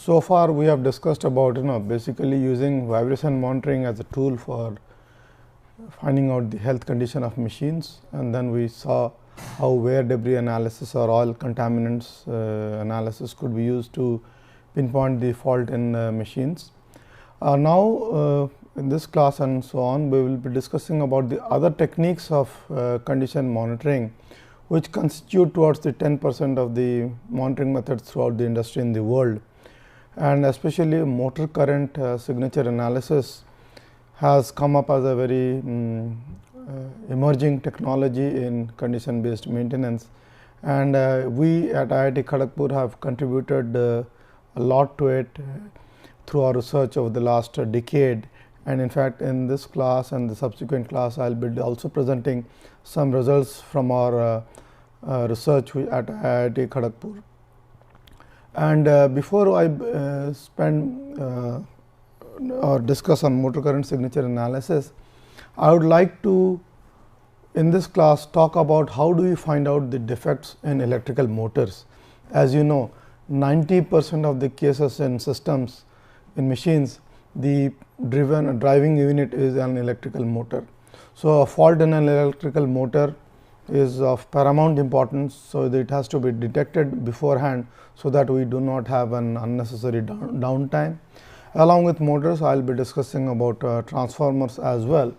So far we have discussed about basically using vibration monitoring as a tool for finding out the health condition of machines, and then we saw how wear debris analysis or oil contaminants analysis could be used to pinpoint the fault in machines. Now in this class and so on, we will be discussing about the other techniques of condition monitoring, which constitute towards the 10% of the monitoring methods throughout the industry in the world. And especially motor current signature analysis has come up as a very emerging technology in condition based maintenance, and we at IIT Kharagpur have contributed a lot to it through our research over the last decade. And in fact, in this class and the subsequent class, I will be also presenting some results from our research at IIT Kharagpur. And before I spend or discuss on motor current signature analysis, I would like to in this class talk about how do you find out the defects in electrical motors. As you know, 90% of the cases in systems in machines, the driving unit is an electrical motor. So, a fault in an electrical motor is of paramount importance. So, it has to be detected beforehand, so that we do not have an unnecessary downtime. Along with motors, I will be discussing about transformers as well.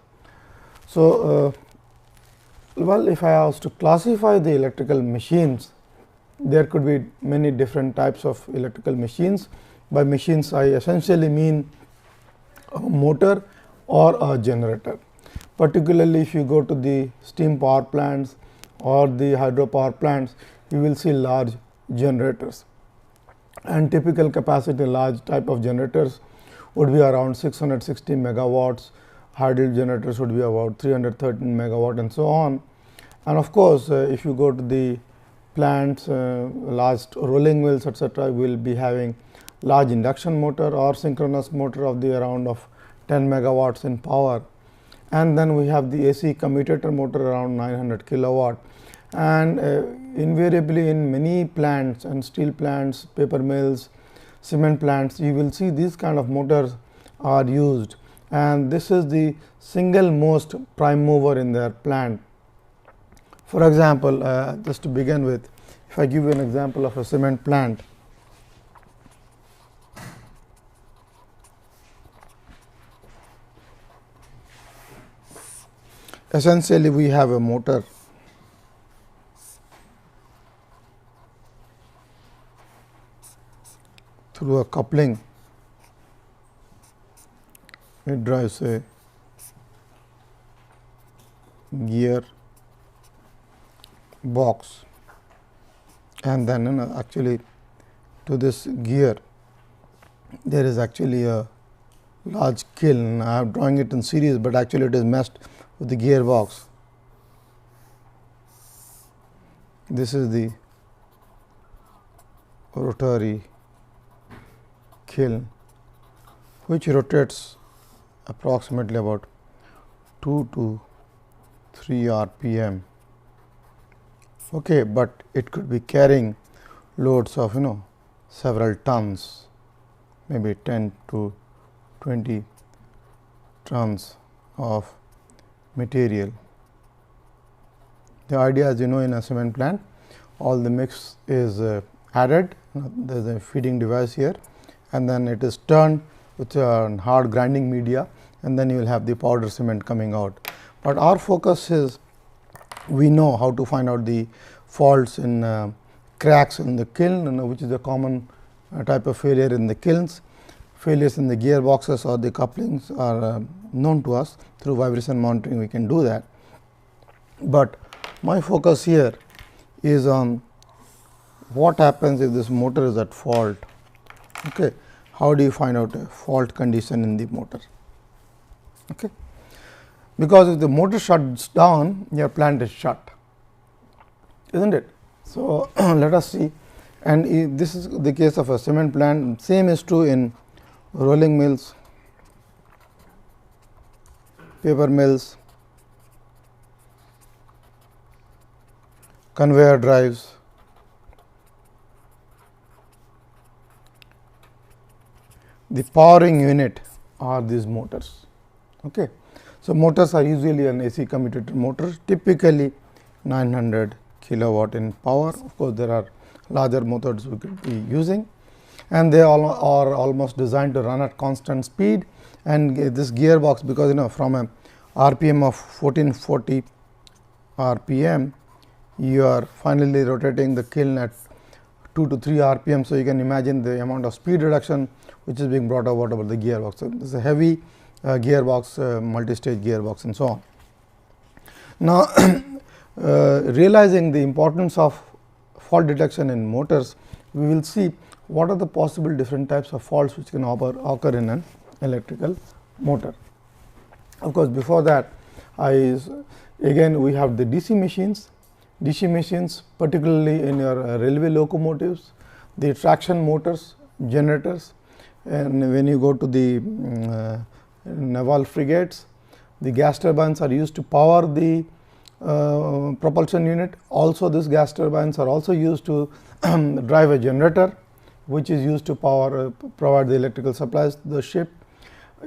So, well, if I was to classify the electrical machines, there could be many different types of electrical machines. By machines, I essentially mean a motor or a generator. Particularly, if you go to the steam power plants or the hydropower plants, you will see large generators, and typical capacity large type of generators would be around 660 megawatts, hydel generators would be about 313 megawatt and so on. And of course, if you go to the plants, large rolling mills etc., we will be having large induction motor or synchronous motor of the around of 10 megawatts in power. And then we have the AC commutator motor around 900 kilowatt. And invariably in many plants and steel plants, paper mills, cement plants, you will see these kind of motors are used, and this is the single most prime mover in their plant. For example, just to begin with, if I give you an example of a cement plant, essentially we have a motor through a coupling, it drives a gear box, and then actually to this gear there is actually a large kiln. I am drawing it in series, but actually it is meshed with the gearbox. This is the rotary kiln, which rotates approximately about 2 to 3 rpm. Okay, but it could be carrying loads of several tons, maybe 10 to 20 tons of material. The idea, as you know, in a cement plant, all the mix is added, there is a feeding device here, and then it is turned with a hard grinding media, and then you will have the powder cement coming out. But our focus is, we know how to find out the faults in cracks in the kiln, which is a common type of failure in the kilns. Failures in the gearboxes or the couplings are known to us. Through vibration monitoring we can do that, but my focus here is on what happens if this motor is at fault. Okay. How do you find out a fault condition in the motor? Okay. Because if the motor shuts down, your plant is shut, isn't it? So, let us see, and this is the case of a cement plant. Same is true in rolling mills, paper mills, conveyor drives, the powering unit are these motors. Okay. So, motors are usually an AC commutator motor, typically 900 kilowatt in power. Of course, there are larger motors we could be using, and they all are almost designed to run at constant speed. And this gearbox, because from a RPM of 1440 RPM, you are finally rotating the kiln at 2 to 3 RPM. So, you can imagine the amount of speed reduction which is being brought about the gearbox. So, this is a heavy gearbox, multi-stage gearbox and so on. Now, realizing the importance of fault detection in motors, we will see what are the possible different types of faults which can occur in an electrical motor. Of course, before that again we have the DC machines, particularly in your railway locomotives, the traction motors, generators, and when you go to the naval frigates, the gas turbines are used to power the propulsion unit. Also, these gas turbines are also used to drive a generator, which is used to provide the electrical supplies to the ship.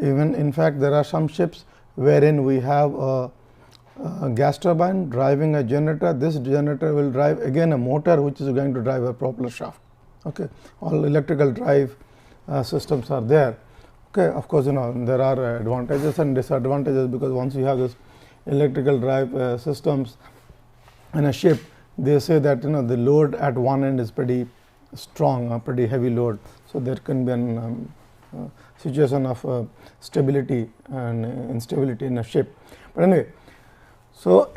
Even in fact, there are some ships wherein we have a gas turbine driving a generator. This generator will drive again a motor which is going to drive a propeller shaft. Okay. All electrical drive systems are there. Okay. Of course, there are advantages and disadvantages, because once you have this electrical drive systems in a ship, they say that the load at one end is pretty strong, a pretty heavy load. So, there can be an situation of stability and instability in a ship. But anyway, so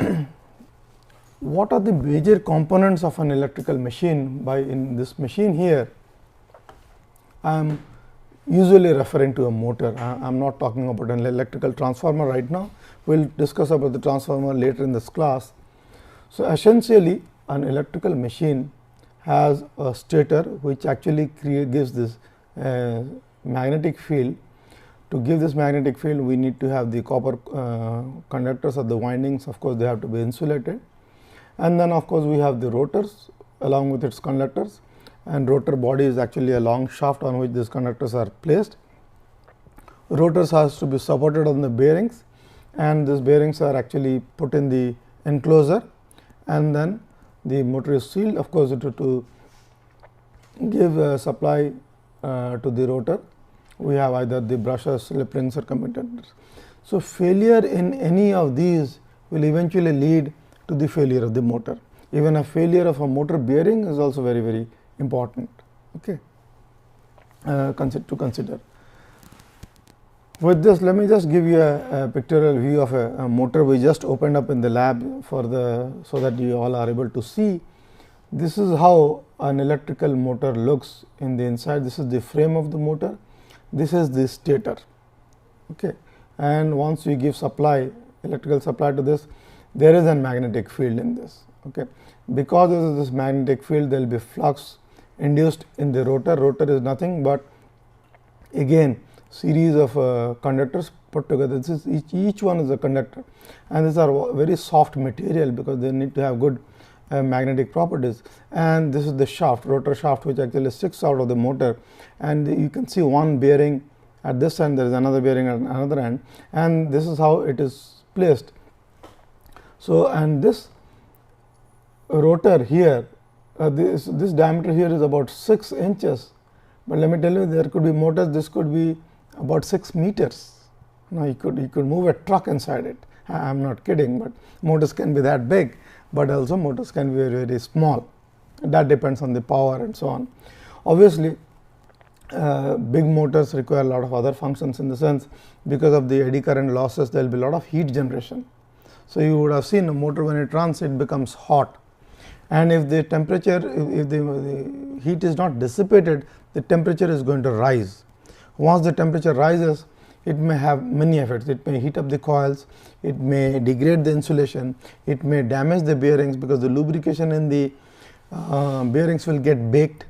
what are the major components of an electrical machine? In this machine here, I am usually referring to a motor. I am not talking about an electrical transformer right now. We will discuss about the transformer later in this class. So, essentially an electrical machine has a stator which actually gives this magnetic field. To give this magnetic field, we need to have the copper conductors of the windings. Of course, they have to be insulated, and then of course, we have the rotors along with its conductors, and rotor body is actually a long shaft on which these conductors are placed. Rotors has to be supported on the bearings, and these bearings are actually put in the enclosure, and then the motor is sealed, of course, to give a supply to the rotor. We have either the brushes, slip rings or commutators. So, failure in any of these will eventually lead to the failure of the motor. Even a failure of a motor bearing is also very, very important, okay, to consider. With this, let me just give you a pictorial view of a motor we just opened up in the lab so that you all are able to see. This is how an electrical motor looks in the inside. This is the frame of the motor. This is the stator, okay. And once we give electrical supply to this, there is a magnetic field in this, okay. Because of this magnetic field, there will be flux induced in the rotor. Rotor is nothing but again series of conductors put together. This is each one is a conductor, and these are very soft material because they need to have good magnetic properties. And this is the shaft, rotor shaft, which actually sticks out of the motor, and you can see one bearing at this end, there is another bearing at another end, and this is how it is placed. So, and this rotor here, this diameter here is about 6 inches, but let me tell you, there could be motors, this could be about 6 meters. Now, you could move a truck inside it. I am not kidding, but motors can be that big, but also motors can be very, very small. That depends on the power and so on. Obviously, big motors require a lot of other functions, in the sense, because of the eddy current losses, there will be a lot of heat generation. So, you would have seen a motor when it runs, it becomes hot, and if the temperature, if the heat is not dissipated, the temperature is going to rise. Once the temperature rises, it may have many effects. It may heat up the coils, it may degrade the insulation, it may damage the bearings, because the lubrication in the bearings will get baked.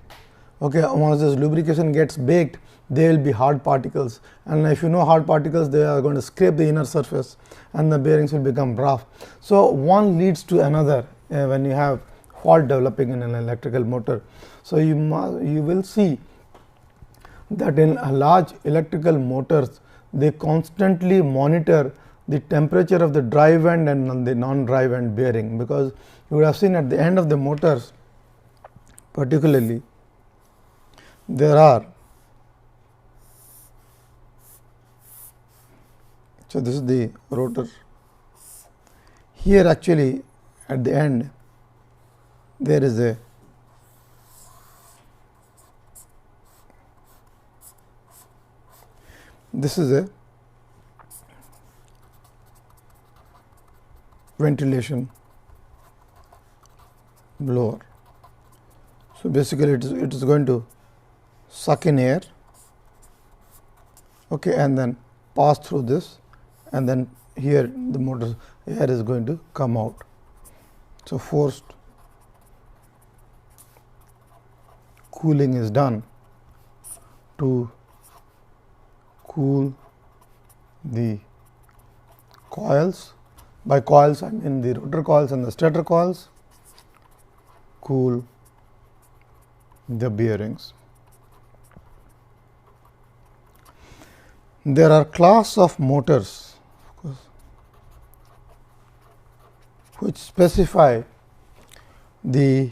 Okay, once this lubrication gets baked, there will be hard particles, and if you know hard particles, they are going to scrape the inner surface and the bearings will become rough. So, one leads to another when you have fault developing in an electrical motor. So, you will see that in a large electrical motors they constantly monitor the temperature of the drive end and the non-drive end bearing, because you would have seen at the end of the motors particularly there are. So, this is the rotor. Here actually at the end there is a this is a ventilation blower. So, basically it is going to suck in air, okay, and then pass through this, and then here the motor air is going to come out. So, forced cooling is done to cool the coils. By coils I mean the rotor coils and the stator coils, cool the bearings. There are class of motors which specify the,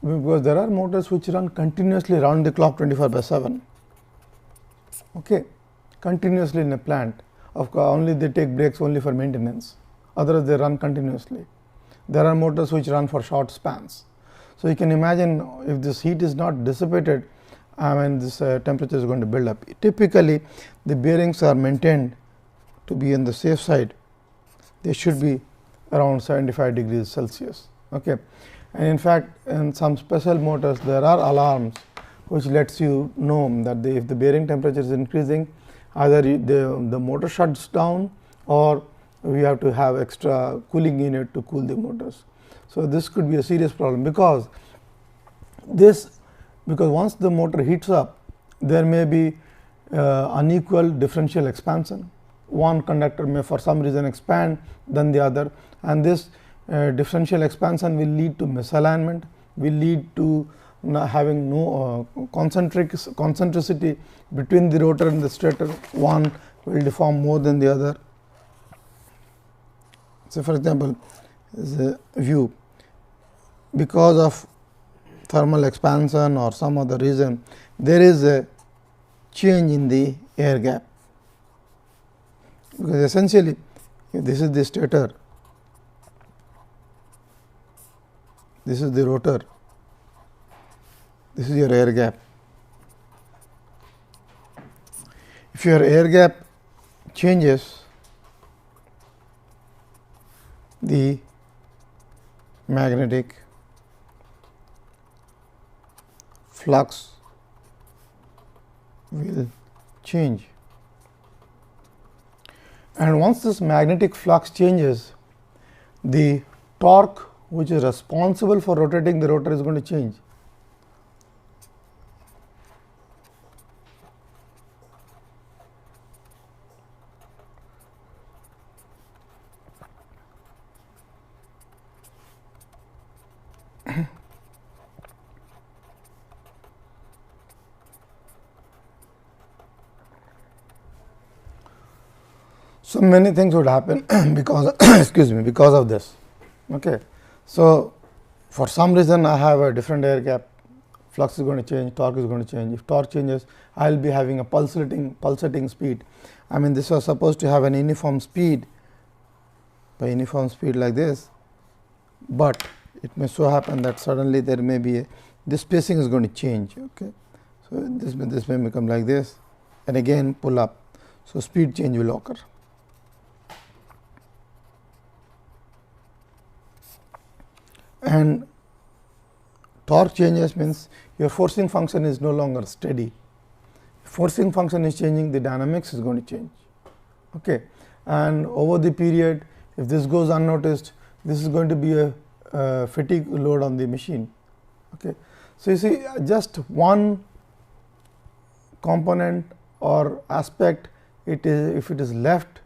because there are motors which run continuously round the clock 24/7, okay, continuously in a plant. Of course, only they take breaks only for maintenance, otherwise they run continuously. There are motors which run for short spans. So, you can imagine if this heat is not dissipated, this temperature is going to build up. Typically, the bearings are maintained to be on the safe side. They should be around 75 degrees Celsius. Okay. And in fact, in some special motors there are alarms which lets you know that if the bearing temperature is increasing, either the motor shuts down or we have to have extra cooling unit to cool the motors. So, this could be a serious problem, because once the motor heats up, there may be unequal differential expansion. One conductor may for some reason expand than the other, and this differential expansion will lead to misalignment, will lead to having no concentricity between the rotor and the stator. One will deform more than the other. So, for example, is a view, because of thermal expansion or some other reason, there is a change in the air gap, because essentially if this is the stator, this is the rotor, this is your air gap. If your air gap changes, the magnetic flux will change, and once this magnetic flux changes, the torque which is responsible for rotating the rotor is going to change. So, many things would happen because excuse me, because of this. Okay. So, for some reason I have a different air gap, flux is going to change, torque is going to change. If torque changes, I will be having a pulsating speed. This was supposed to have an uniform speed, by uniform speed like this, but it may so happen that suddenly there may be this spacing is going to change. Okay. So, this may become like this, and again pull up. So, speed change will occur. And torque changes means your forcing function is no longer steady. Forcing function is changing, the dynamics is going to change. Okay. And over the period, if this goes unnoticed, this is going to be a fatigue load on the machine. Okay. So, you see, just one component or aspect, it is, if it is left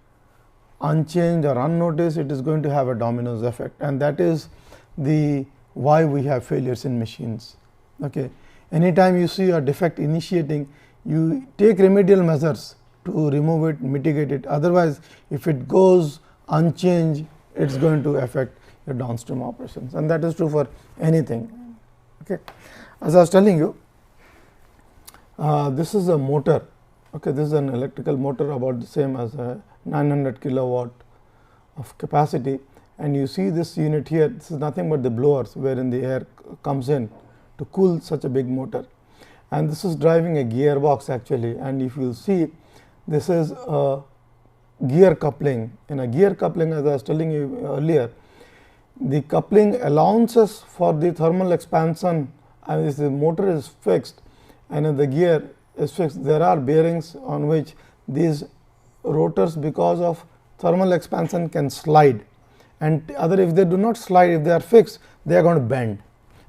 unchanged or unnoticed, it is going to have a dominoes effect, and that is the why we have failures in machines. Okay. Anytime you see a defect initiating, you take remedial measures to remove it, mitigate it. Otherwise, if it goes unchanged, it is going to affect your downstream operations, and that is true for anything. Okay. As I was telling you, this is a motor. Okay, this is an electrical motor about the same as a 900 kilowatt of capacity, and you see this unit here. This is nothing but the blowers wherein the air comes in to cool such a big motor, and this is driving a gearbox actually. And if you see, this is a gear coupling. In a gear coupling, as I was telling you earlier, the coupling allowances for the thermal expansion, and if the motor is fixed and if the gear is fixed, there are bearings on which these rotors, because of thermal expansion, can slide, and other, if they do not slide, if they are fixed, they are going to bend,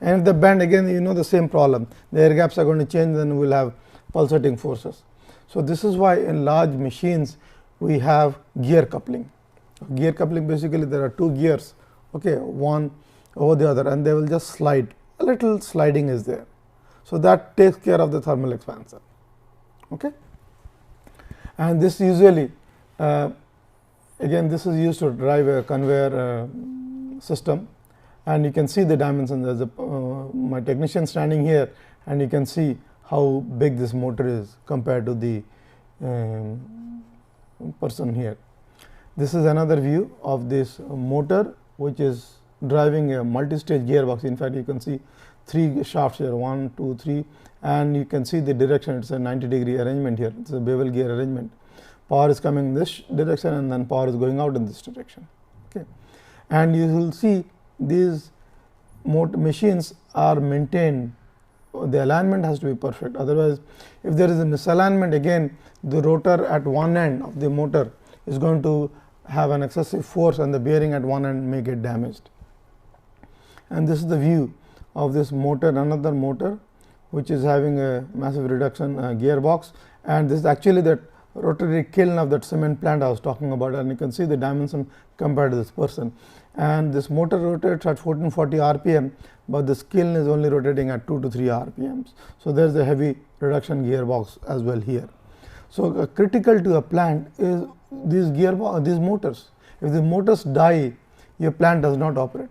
and if they bend, again you know the same problem, the air gaps are going to change, then we will have pulsating forces. So, this is why in large machines we have gear coupling. Gear coupling, basically there are two gears, okay, one over the other, and they will just slide, a little sliding is there. So, that takes care of the thermal expansion. Okay. And this usually again this is used to drive a conveyor system, and you can see the dimensions. There is my technician standing here, and you can see how big this motor is compared to the person here. This is another view of this motor, which is driving a multi-stage gearbox. In fact, you can see 3 shafts here, 1, 2, 3, and you can see the direction. It is a 90-degree arrangement here. It is a bevel gear arrangement. Power is coming in this direction, and then power is going out in this direction. Okay. And you will see these machines are maintained. The alignment has to be perfect. Otherwise, if there is a misalignment, again the rotor at one end of the motor is going to have an excessive force, and the bearing at one end may get damaged. And this is the view of this motor, another motor which is having a massive reduction gearbox, and this is actually that rotary kiln of that cement plant I was talking about, and you can see the dimension compared to this person. And this motor rotates at 1440 rpm, but this kiln is only rotating at 2 to 3 rpms. So, there is a heavy reduction gearbox as well here. So, critical to a plant is these motors. If the motors die, your plant does not operate.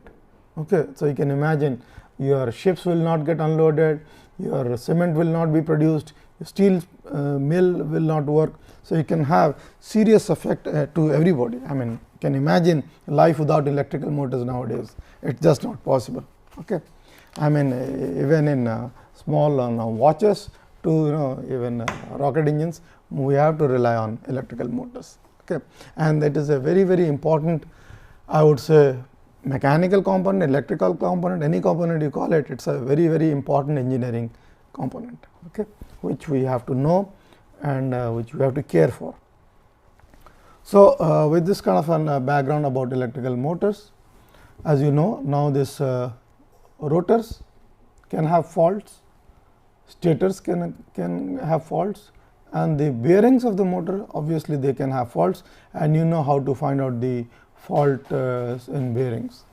Okay. So, you can imagine your ships will not get unloaded, your cement will not be produced, steel mill will not work. So, you can have serious effect to everybody. I mean, you can imagine life without electrical motors nowadays, it is just not possible. Okay. I mean, even in small watches to even rocket engines, we have to rely on electrical motors. Okay. And that is a very, very important, I would say, mechanical component, electrical component, any component you call it, it is a very, very important engineering component, okay, which we have to know and which we have to care for. So, with this kind of a background about electrical motors, as you know, now this rotors can have faults, stators can have faults, and the bearings of the motor, obviously they can have faults, and you know how to find out the fault in bearings.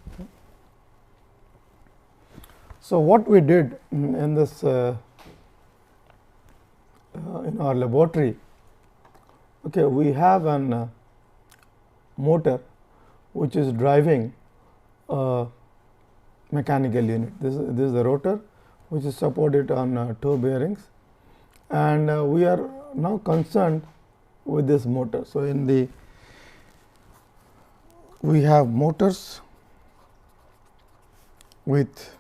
So, what we did in this in our laboratory, okay, we have an motor which is driving a mechanical unit. This is the rotor which is supported on 2 bearings, and we are now concerned with this motor. So, in the we have motors with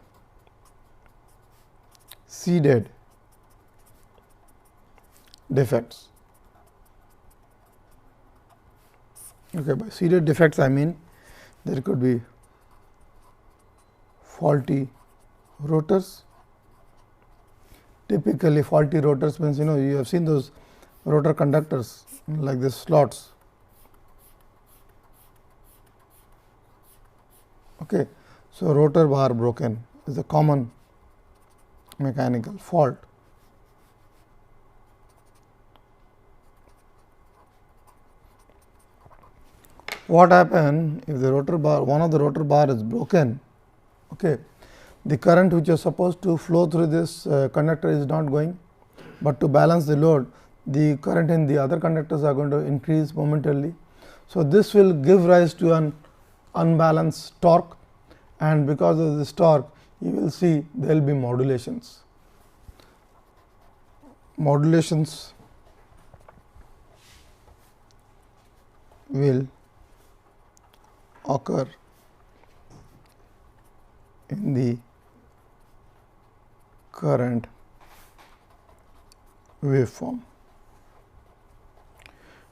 seeded defects. Okay, by seeded defects I mean there could be faulty rotors. Typically faulty rotors means you have seen those rotor conductors like this slots. Okay. So, rotor bar broken is a common mechanical fault. What happens if the rotor bar, one of the rotor bar is broken, okay, the current which is supposed to flow through this conductor is not going, but to balance the load, the current in the other conductors are going to increase momentarily. So, this will give rise to an unbalanced torque, and because of this torque you will see there will be modulations. Modulations will occur in the current waveform,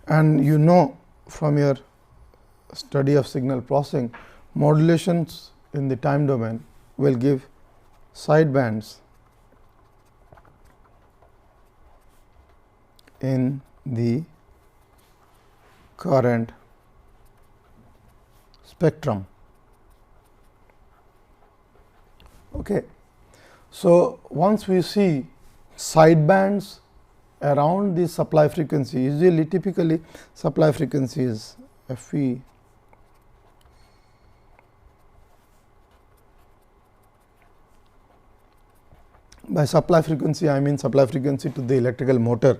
and you know from your study of signal processing, modulations in the time domain will give sidebands in the current spectrum. Okay. So, once we see sidebands around the supply frequency, usually typically supply frequency is F e by supply frequency I mean supply frequency to the electrical motor,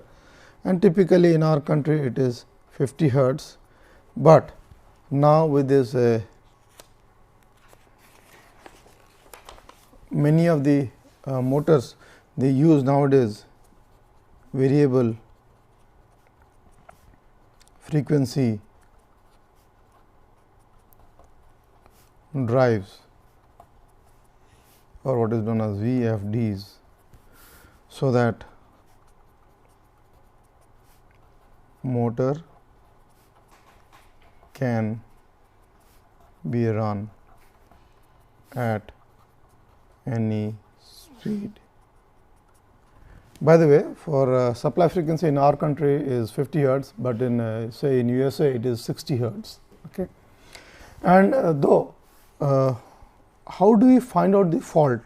and typically in our country it is 50 hertz, but now with this many of the motors they use nowadays variable frequency drives, or what is known as VFDs, so that motor can be run at any speed. By the way, for supply frequency in our country is 50 hertz, but in say in USA it is 60 hertz. Okay. And though how do we find out the fault?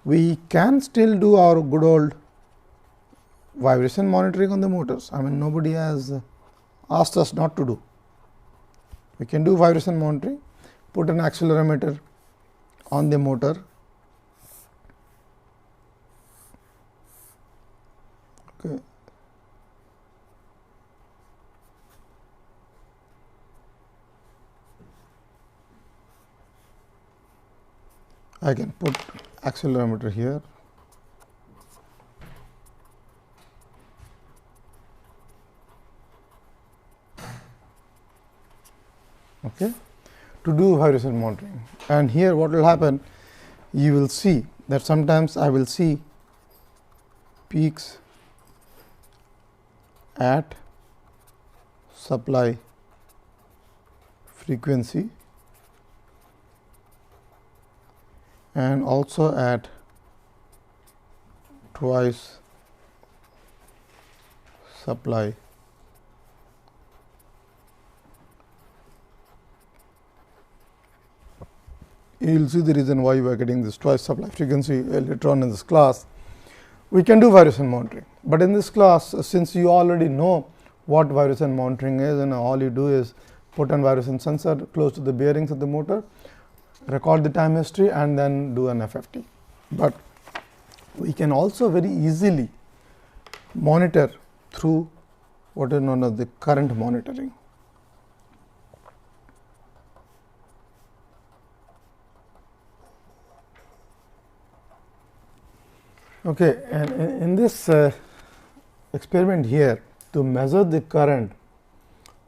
We can still do our good old vibration monitoring on the motors. I mean, nobody has asked us not to do. We can do vibration monitoring, put an accelerometer on the motor, okay. I can put accelerometer here. Okay, to do vibration monitoring, and here what will happen, you will see that sometimes I will see peaks at supply frequency and also at twice supply you will see the reason why we are getting this twice supply frequency later on in this class. We can do vibration monitoring, but in this class, since you already know what vibration monitoring is, and all you do is put an vibration sensor close to the bearings of the motor, record the time history and then do an FFT. But we can also very easily monitor through what is known as the current monitoring. Okay, and in this experiment here, to measure the current,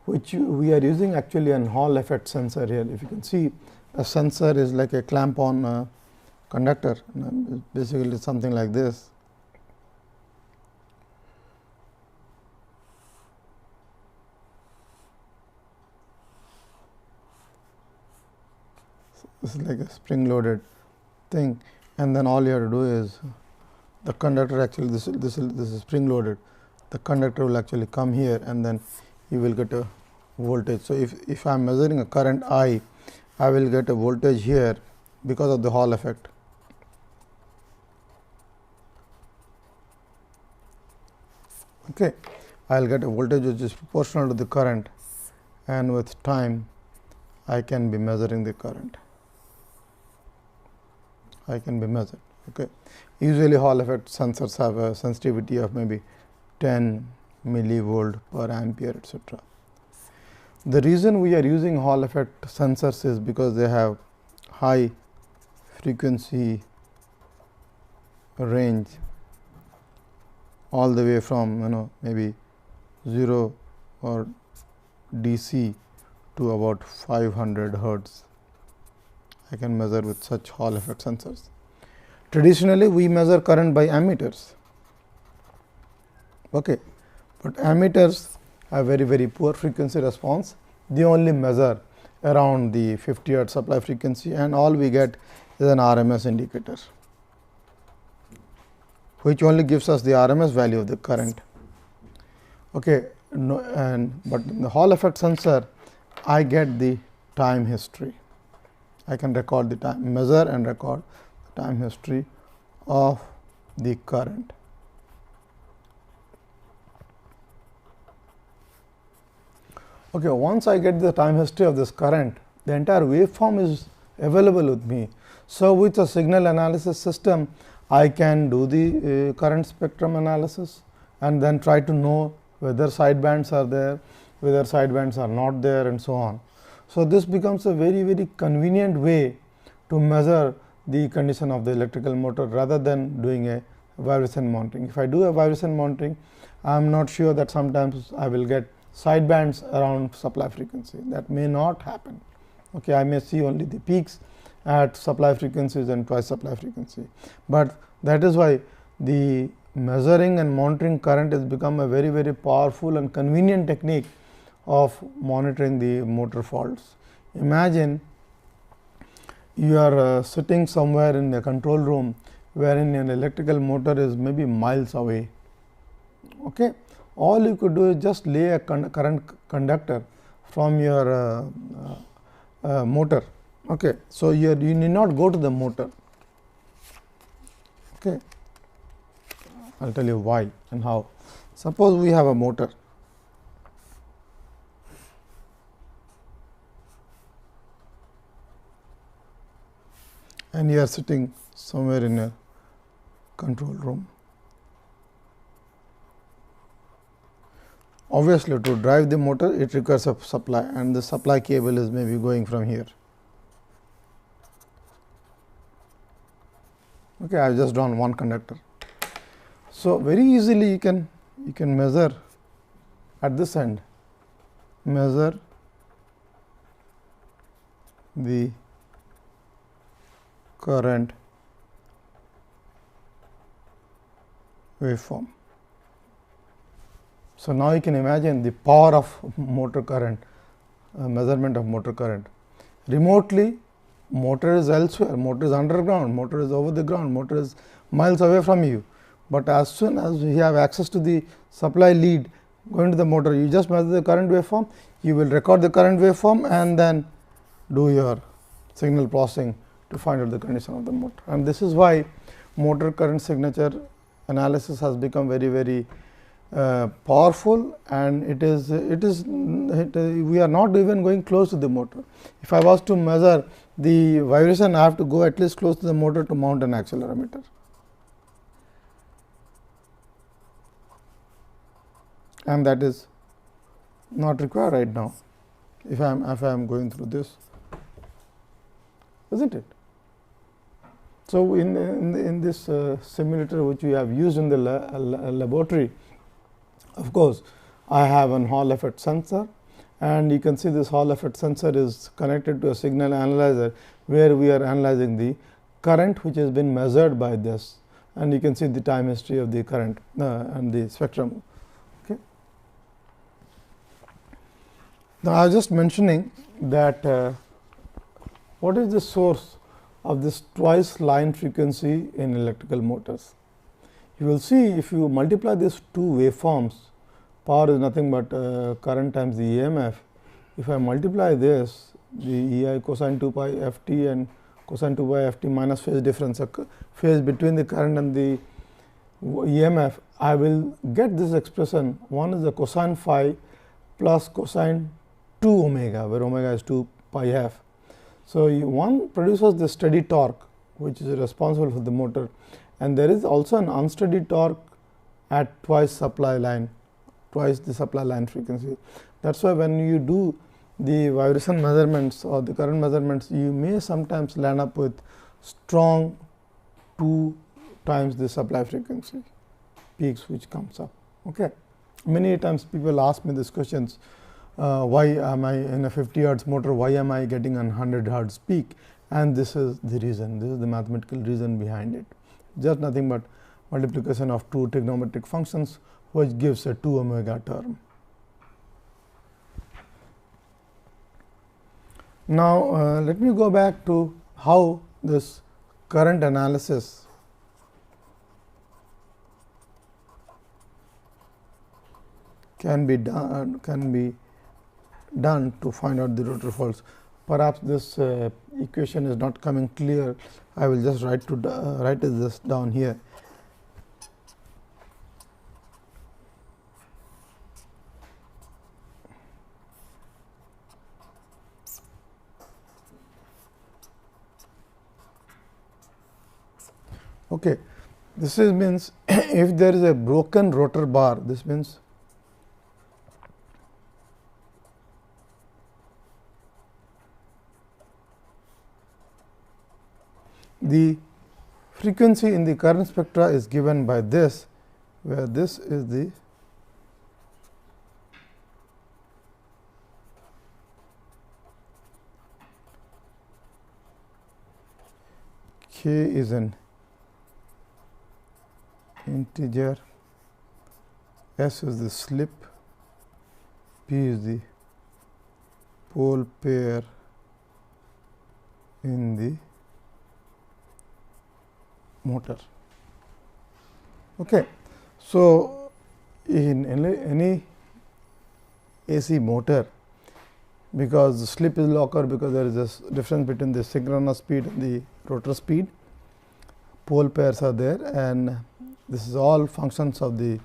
which we are using actually an Hall effect sensor here. If you can see, a sensor is like a clamp on conductor, basically something like this. This is like a spring loaded thing, and then all you have to do is the conductor actually this is spring loaded, the conductor will actually come here and then you will get a voltage. So, if I am measuring a current I will get a voltage here because of the Hall effect. Okay. I will get a voltage which is proportional to the current, and with time I can be measuring the current. I can be measured. Okay. Usually Hall effect sensors have a sensitivity of maybe 10 millivolt per ampere, etc. The reason we are using Hall effect sensors is because they have high frequency range all the way from maybe 0 or DC to about 500 hertz. I can measure with such Hall effect sensors. Traditionally, we measure current by ammeters, okay, but ammeters have very poor frequency response. They only measure around the 50 hertz supply frequency, and all we get is an RMS indicator, which only gives us the RMS value of the current. Okay, but in the Hall effect sensor, I get the time history. I can record the time, measure and record the time history of the current. Okay, once I get the time history of this current, the entire waveform is available with me. So, with a signal analysis system, I can do the current spectrum analysis and then try to know whether sidebands are there, whether sidebands are not there, and so on. So, this becomes a very convenient way to measure the condition of the electrical motor rather than doing a vibration monitoring. If I do a vibration monitoring, I am not sure that sometimes I will get sidebands around supply frequency. That may not happen. Okay, I may see only the peaks at supply frequencies and twice supply frequency, but that is why the measuring and monitoring current has become a very powerful and convenient technique of monitoring the motor faults. Imagine you are sitting somewhere in a control room wherein an electrical motor is maybe miles away. Okay. All you could do is just lay a current conductor from your motor. Okay. So, you need not go to the motor. Okay. I will tell you why and how. Suppose we have a motor. And you are sitting somewhere in a control room. Obviously, to drive the motor, it requires a supply, and the supply cable is maybe going from here. Okay, I have just drawn one conductor. So, very easily you can measure at this end, measure the current waveform. So, now you can imagine the power of motor current, measurement of motor current. Remotely, motor is elsewhere, motor is underground, motor is over the ground, motor is miles away from you. But as soon as you have access to the supply lead going to the motor, you just measure the current waveform, you will record the current waveform and then do your signal processing to find out the condition of the motor. And this is why motor current signature analysis has become very powerful, and we are not even going close to the motor. If I was to measure the vibration, I have to go at least close to the motor to mount an accelerometer. And that is not required right now, if I am going through this, isn't it? So, in this simulator which we have used in the laboratory, of course, I have an Hall effect sensor, and you can see this Hall effect sensor is connected to a signal analyzer, where we are analyzing the current which has been measured by this, and you can see the time history of the current and the spectrum. Okay. Now, I was just mentioning that what is the source of this twice line frequency in electrical motors. You will see, if you multiply these two waveforms, power is nothing but current times the EMF. If I multiply this, the EI cosine 2 pi f t and cosine 2 pi f t minus phase difference, phase between the current and the EMF, I will get this expression. One is the cosine phi plus cosine 2 omega, where omega is 2 pi f. So, one produces the steady torque which is responsible for the motor, and there is also an unsteady torque at twice the supply line frequency. That is why when you do the vibration measurements or the current measurements, you may sometimes land up with strong 2 times the supply frequency peaks which comes up. Okay. Many times people ask me these questions, why am I in a 50 hertz motor, why am I getting a 100 hertz peak, and this is the reason, this is the mathematical reason behind it. Just nothing but multiplication of 2 trigonometric functions which gives a 2 omega term. Now, let me go back to how this current analysis can be done to find out the rotor faults. Perhaps this equation is not coming clear. I will just write this down here. Okay, this means if there is a broken rotor bar, this means the frequency in the current spectra is given by this, where this is the K is an integer, S is the slip, P is the pole pair in the motor. Okay. So, in any AC motor, because the slip is locker, because there is a difference between the synchronous speed and the rotor speed, pole pairs are there, and this is all functions of the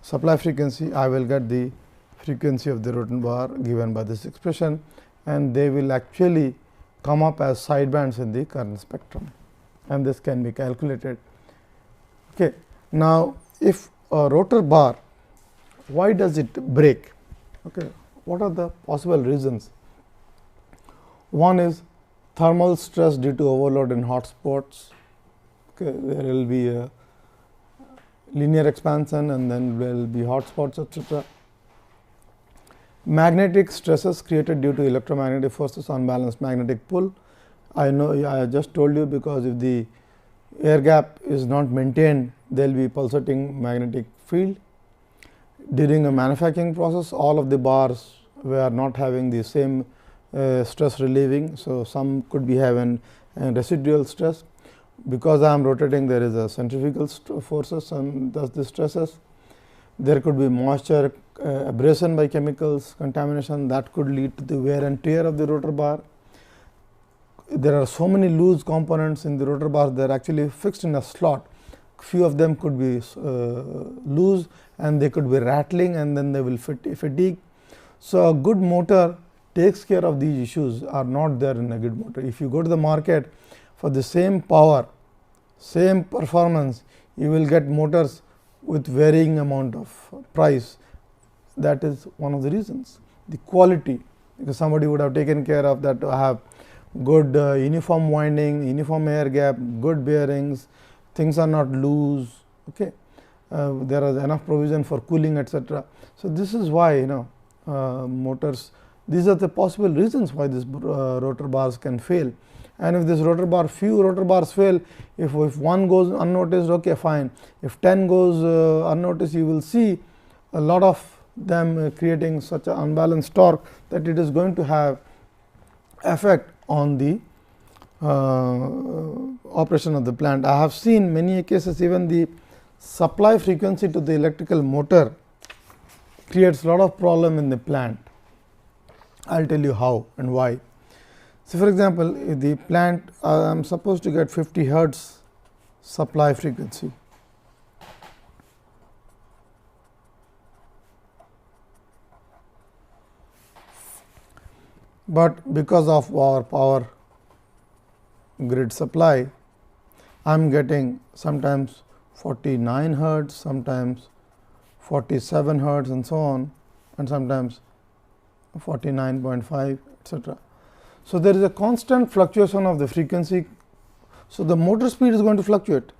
supply frequency. I will get the frequency of the rotor bar given by this expression, and they will actually come up as sidebands in the current spectrum, and this can be calculated. Okay. Now, if a rotor bar, why does it break? Okay. What are the possible reasons? One is thermal stress due to overload in hot spots. Okay. There will be a linear expansion and then there will be hot spots, etc. Magnetic stresses created due to electromagnetic forces, unbalanced magnetic pull. I know I just told you, because if the air gap is not maintained, there will be pulsating magnetic field. During a manufacturing process, all of the bars were not having the same stress relieving. So, some could be having residual stress. Because I am rotating, there is a centrifugal forces and thus the stresses. There could be moisture, abrasion by chemicals, contamination, that could lead to the wear and tear of the rotor bar. There are so many loose components in the rotor bar, they are actually fixed in a slot. Few of them could be loose and they could be rattling, and then they will fatigue. So, a good motor takes care of these issues, are not there in a good motor. If you go to the market for the same power, same performance, you will get motors with varying amount of price. That is one of the reasons. The quality, because somebody would have taken care of that to have good uniform winding, uniform air gap, good bearings, things are not loose. Okay. There is enough provision for cooling, etc. So, this is why motors, these are the possible reasons why these rotor bars can fail. And if this rotor bar, few rotor bars fail, if one goes unnoticed, okay, fine. If 10 goes unnoticed, you will see a lot of them creating such an unbalanced torque that it is going to have effect on the operation of the plant. I have seen many cases, even the supply frequency to the electrical motor creates a lot of problem in the plant. I will tell you how and why. So, for example, if the plant I am supposed to get 50 hertz supply frequency, but because of our power grid supply, I am getting sometimes 49 hertz, sometimes 47 hertz and so on, and sometimes 49.5 etc. So, there is a constant fluctuation of the frequency. So, the motor speed is going to fluctuate.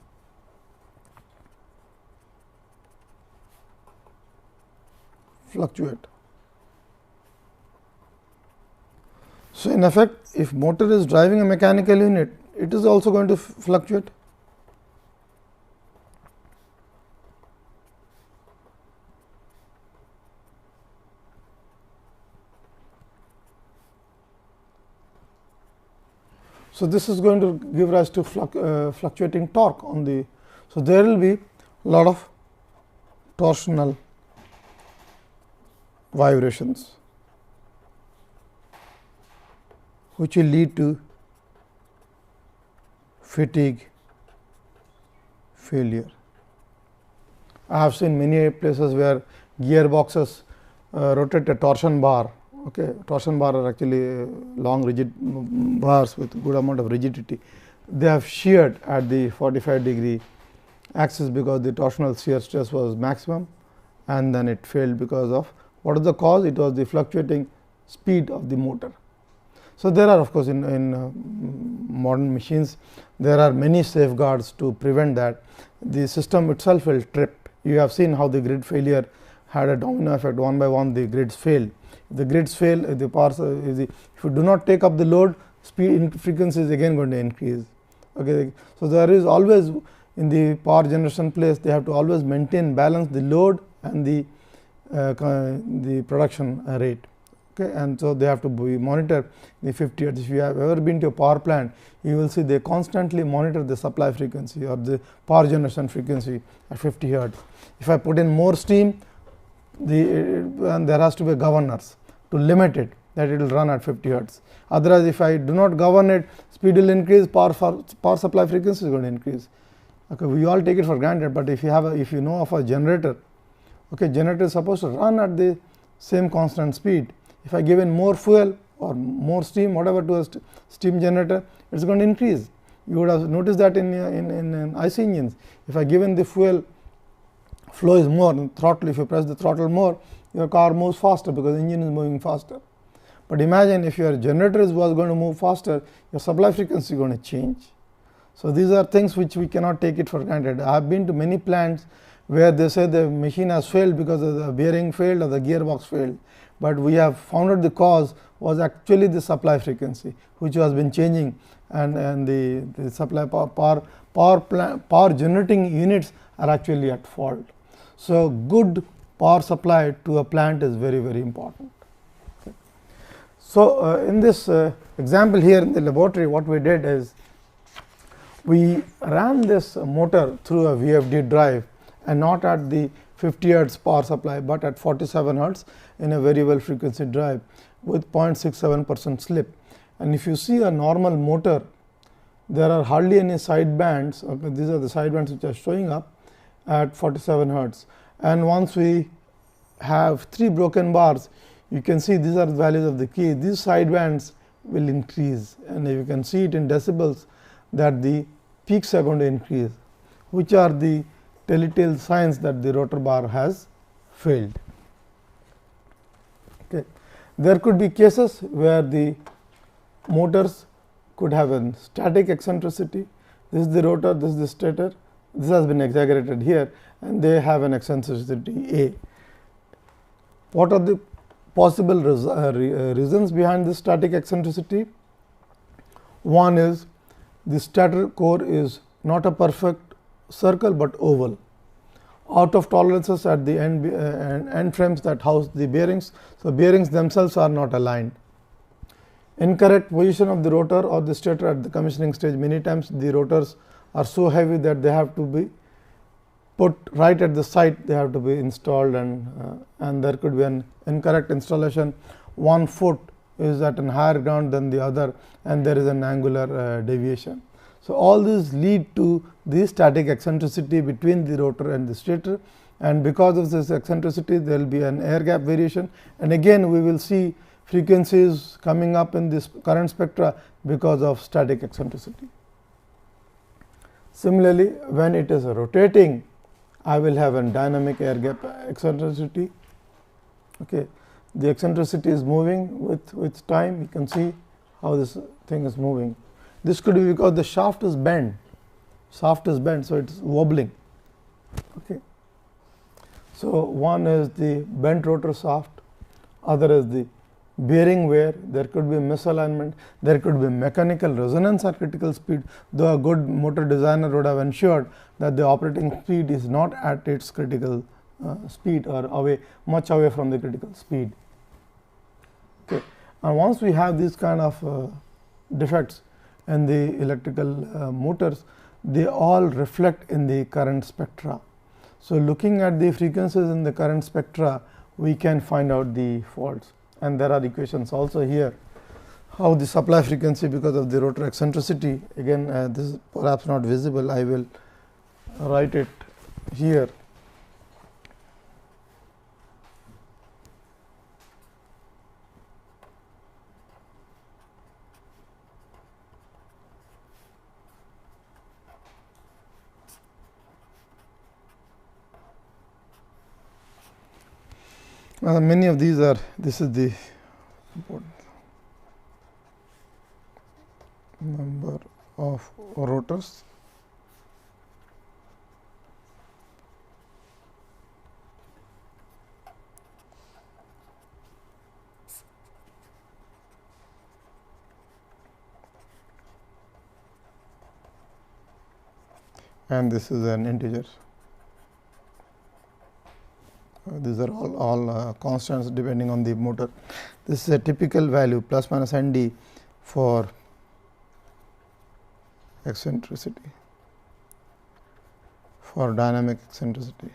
So, in effect, if motor is driving a mechanical unit, it is also going to fluctuate. So, this is going to give rise to fluctuating torque on the. So, there will be a lot of torsional vibrations, which will lead to fatigue failure. I have seen many places where gearboxes rotate a torsion bar. Okay. Torsion bar are actually long rigid bars with good amount of rigidity. They have sheared at the 45-degree axis because the torsional shear stress was maximum, and then it failed because of what is the cause? It was the fluctuating speed of the motor. So, there are of course, in modern machines, there are many safeguards to prevent that. The system itself will trip. You have seen how the grid failure had a domino effect. One by one the grids fail. If the grids fail, if you do not take up the load, speed frequency is again going to increase. Okay. So, there is always in the power generation place, they have to always maintain balance the load and the production rate. Okay. And so, they have to be monitor the 50 hertz. If you have ever been to a power plant, you will see they constantly monitor the supply frequency or the power generation frequency at 50 hertz. If I put in more steam, and there has to be governors to limit it, that it will run at 50 hertz. Otherwise, if I do not govern it, speed will increase, power supply frequency is going to increase. Okay, we all take it for granted, but if you know of a generator, okay, generator is supposed to run at the same constant speed. If I give in more fuel or more steam, whatever, to a steam generator, it is going to increase. You would have noticed that in IC engines. If I give in the fuel flow is more, throttle, if you press the throttle more, your car moves faster because the engine is moving faster. But imagine if your generator was going to move faster, your supply frequency is going to change. So, these are things which we cannot take it for granted. I have been to many plants where they say the machine has failed because of the bearing failed or the gearbox failed, but we have found out the cause was actually the supply frequency, which has been changing, and the supply power generating units are actually at fault. So, good power supply to a plant is very, very important. Okay. So, in this example here in the laboratory, what we did is we ran this motor through a VFD drive and not at the 50 hertz power supply, but at 47 hertz in a variable frequency drive with 0.67% slip. And if you see a normal motor, there are hardly any side bands. Okay, these are the side bands which are showing up at 47 hertz. And once we have 3 broken bars, you can see these are the values of the key. These side bands will increase, and you can see it in decibels that the peaks are going to increase, which are the telltale signs that the rotor bar has failed. Okay. There could be cases where the motors could have a static eccentricity. This is the rotor, this is the stator. This has been exaggerated here, and they have an eccentricity A. What are the possible reasons behind this static eccentricity? One is the stator core is not a perfect circle, but oval. Out of tolerances at the end frames that house the bearings. So, bearings themselves are not aligned. Incorrect position of the rotor or the stator at the commissioning stage. Many times the rotors are so heavy that they have to be put right at the site, they have to be installed, and there could be an incorrect installation. One foot is at an higher ground than the other, and there is an angular deviation. So, all these lead to the static eccentricity between the rotor and the stator, and because of this eccentricity there will be an air gap variation, and again we will see frequencies coming up in this current spectra because of static eccentricity. Similarly, when it is rotating, I will have a dynamic air gap eccentricity. Okay. The eccentricity is moving with time, you can see how this thing is moving. This could be because the shaft is bent, so it is wobbling. Okay. So, one is the bent rotor shaft, other is the bearing wear, there could be misalignment, there could be mechanical resonance at critical speed, though a good motor designer would have ensured that the operating speed is not at its critical speed or much away from the critical speed. Okay. And once we have these kind of defects in the electrical motors, they all reflect in the current spectra. So, looking at the frequencies in the current spectra, we can find out the faults, and there are equations also here how the supply frequency because of the rotor eccentricity. Again, this is perhaps not visible, I will write it here. Many of these are, this is the number of rotors. And this is an integer. These are all constants depending on the motor. This is a typical value plus minus n d for eccentricity, for dynamic eccentricity.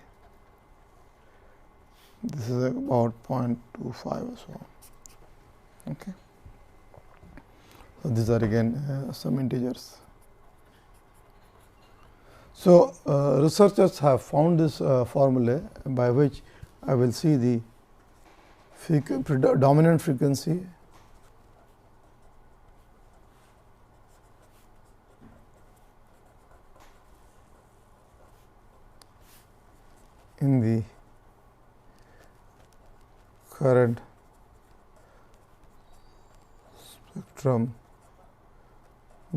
This is about 0.25 or so. Okay. So, these are again some integers. So, researchers have found this formula by which I will see the dominant frequency in the current spectrum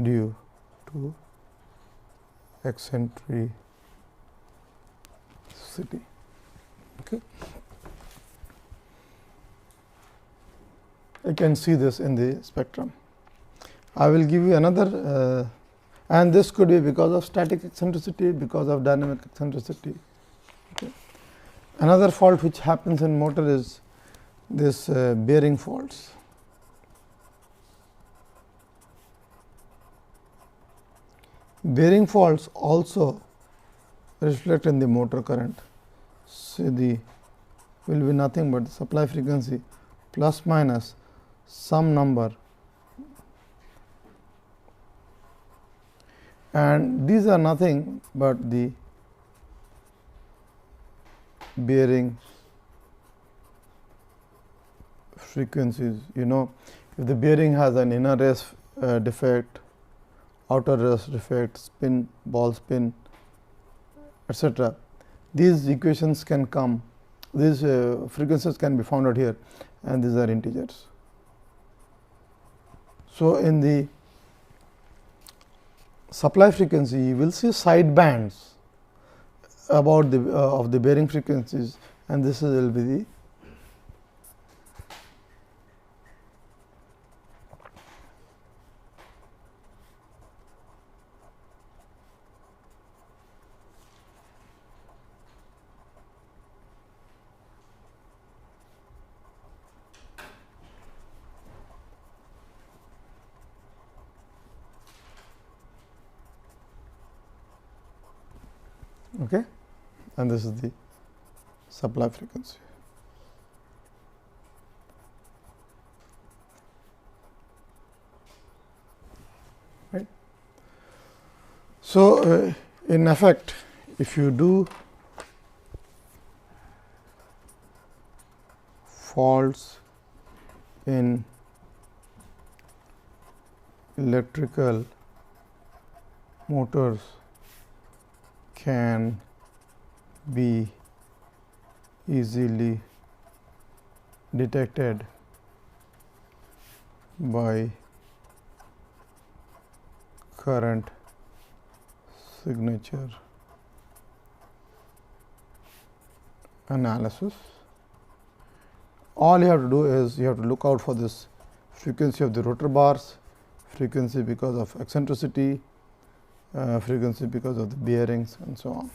due to eccentricity. Okay. I can see this in the spectrum. I will give you another and this could be because of static eccentricity, because of dynamic eccentricity. Okay. Another fault which happens in motor is this bearing faults. Bearing faults also reflect in the motor current. So, the will be nothing but the supply frequency plus minus some number, and these are nothing but the bearing frequencies. You know, if the bearing has an inner race defect, outer race defect, spin, ball spin, etc. These equations can come, these frequencies can be found out here, and these are integers. So, in the supply frequency, you will see side bands about the of the bearing frequencies, and this will be the okay, and this is the supply frequency. Right. So, in effect, if you do faults in electrical motors can be easily detected by current signature analysis. All you have to do is you have to look out for this frequency of the rotor bars, frequency because of eccentricity, frequency because of the bearings and so on.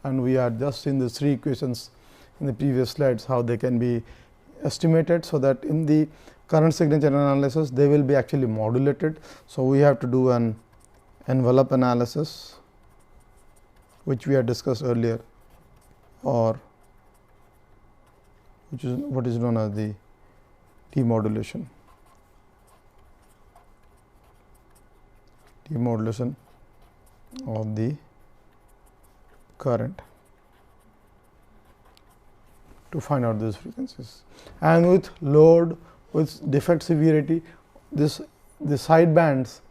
And we are just in the 3 equations in the previous slides how they can be estimated. So, that in the current signature analysis they will be actually modulated. So, we have to do an envelope analysis which we had discussed earlier, or which is what is known as the demodulation. Demodulation of the current to find out these frequencies. And with load, with defect severity, the side bands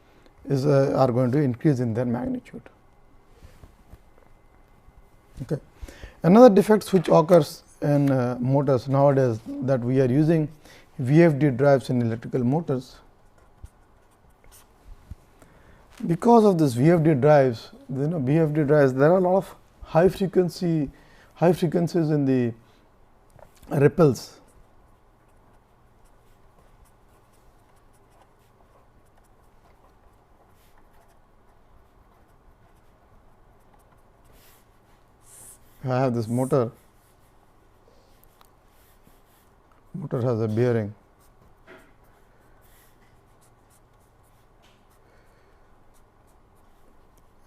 are going to increase in their magnitude. Okay. Another defects which occurs in motors nowadays, that we are using VFD drives in electrical motors. Because of this VFD drives, VFD drives, there are a lot of high frequencies in the ripples. I have this motor has a bearing,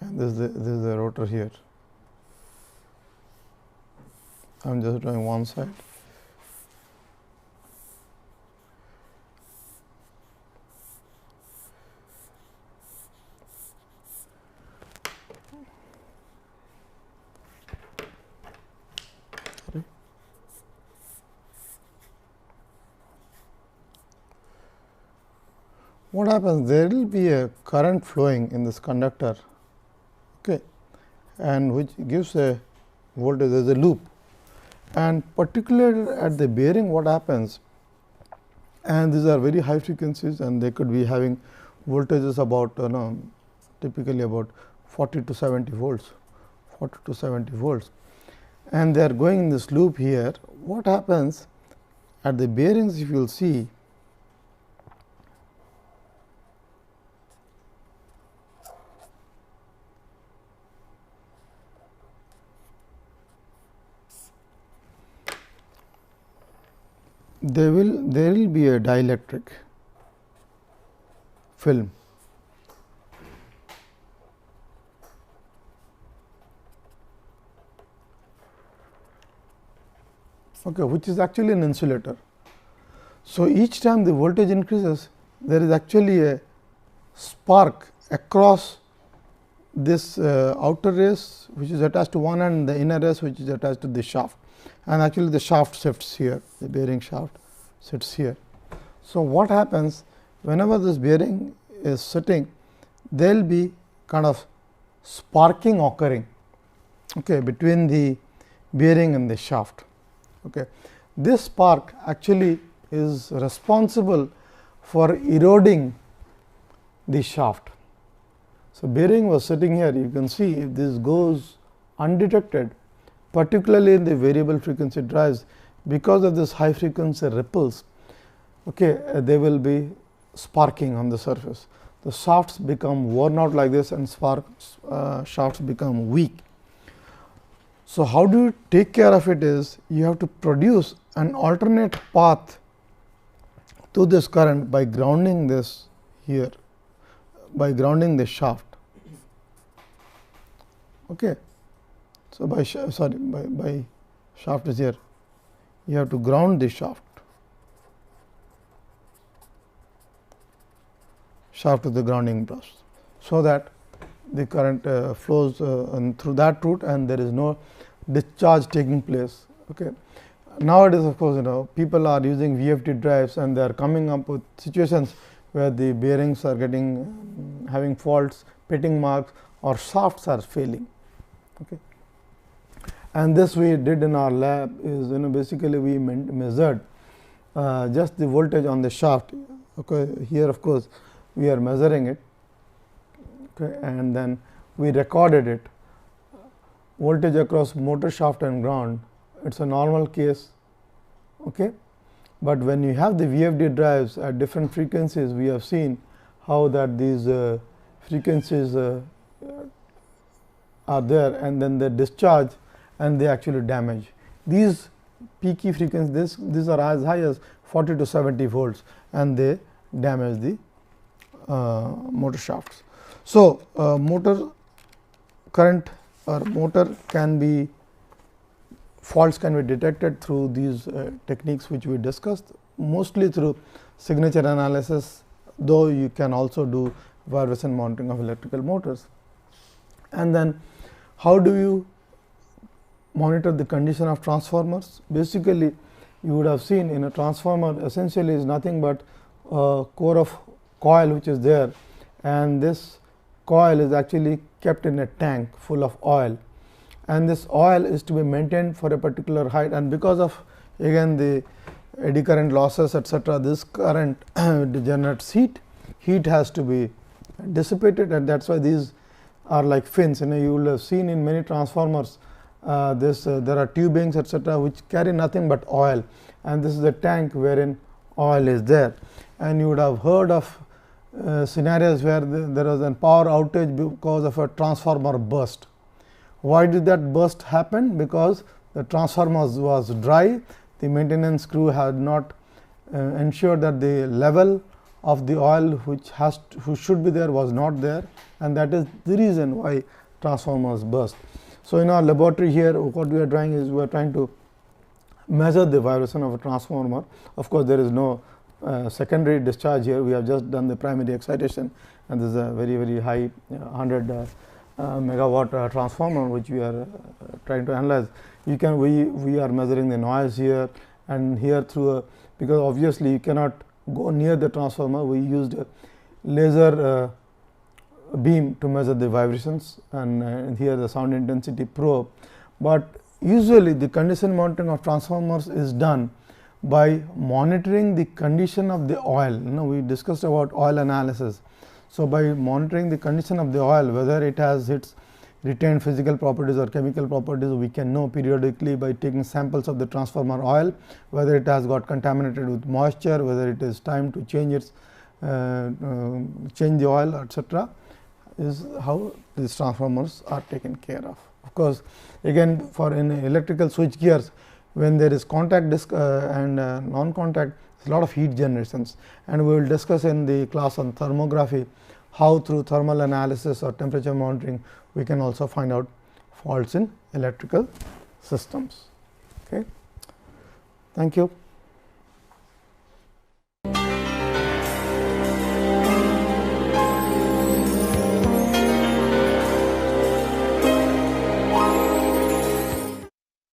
and this is the rotor here. I am just drawing one side. What happens? There will be a current flowing in this conductor, okay, and which gives a voltage. There is a loop, and particularly at the bearing, what happens? And these are very high frequencies, and they could be having voltages about typically about 40 to 70 volts, 40 to 70 volts, and they are going in this loop here. What happens at the bearings? If you will see, there will be a dielectric film. Okay, which is actually an insulator. So, each time the voltage increases, there is actually a spark across this outer race, which is attached to one end, the inner race which is attached to the shaft, and actually the shaft sits here, the bearing shaft sits here. So, what happens whenever this bearing is sitting, there will be kind of sparking occurring, okay, between the bearing and the shaft. Okay. This spark actually is responsible for eroding the shaft. So, bearing was sitting here, you can see if this goes undetected, particularly in the variable frequency drives, because of this high frequency ripples, okay, they will be sparking on the surface. The shafts become worn out like this, and shafts become weak. So, how do you take care of it is, you have to produce an alternate path to this current by grounding this here, by grounding the shaft. Okay. So, by shaft is here, you have to ground the shaft to the grounding brush, so that the current flows through that route, and there is no discharge taking place. Okay. nowadays of course, people are using VFD drives and they are coming up with situations where the bearings are getting having faults, pitting marks or shafts are failing. Okay. And this we did in our lab is basically we measured just the voltage on the shaft. Okay. Here of course, we are measuring it, okay, and then we recorded it voltage across motor shaft and ground. It is a normal case, okay. But when you have the VFD drives at different frequencies, we have seen how that these frequencies are there and then they discharge and they actually damage. These peaky frequencies, these are as high as 40 to 70 volts and they damage the motor shafts. So, motor current or motor can be faults can be detected through these techniques which we discussed, mostly through signature analysis, though you can also do vibration monitoring of electrical motors. And then how do you monitor the condition of transformers? Basically, you would have seen in a transformer essentially is nothing but a core of coil which is there, and this coil is actually kept in a tank full of oil, and this oil is to be maintained for a particular height, and because of again the eddy current losses etc., this current generates heat has to be dissipated, and that is why these are like fins. You will have seen in many transformers there are tubings etc., which carry nothing but oil, and this is a tank wherein oil is there. And you would have heard of scenarios where there was a power outage because of a transformer burst. Why did that burst happen? Because the transformer was dry, the maintenance crew had not ensured that the level of the oil which should be there was not there, and that is the reason why transformers burst. So, in our laboratory here what we are trying is we are trying to measure the vibration of a transformer. Of course, there is no secondary discharge here, we have just done the primary excitation, and this is a very high 100 megawatt transformer which we are trying to analyze. We are measuring the noise here and here through a, because obviously you cannot go near the transformer, we used a laser beam to measure the vibrations, and here the sound intensity probe. But usually the condition monitoring of transformers is done by monitoring the condition of the oil. We discussed about oil analysis. So, by monitoring the condition of the oil, whether it has its retained physical properties or chemical properties, we can know periodically by taking samples of the transformer oil, whether it has got contaminated with moisture, whether it is time to change its change the oil etc., is how these transformers are taken care of. Of course, again for in electrical switch gears, when there is contact disc and non-contact, a lot of heat generations, and we will discuss in the class on thermography how through thermal analysis or temperature monitoring we can also find out faults in electrical systems. Okay. Thank you.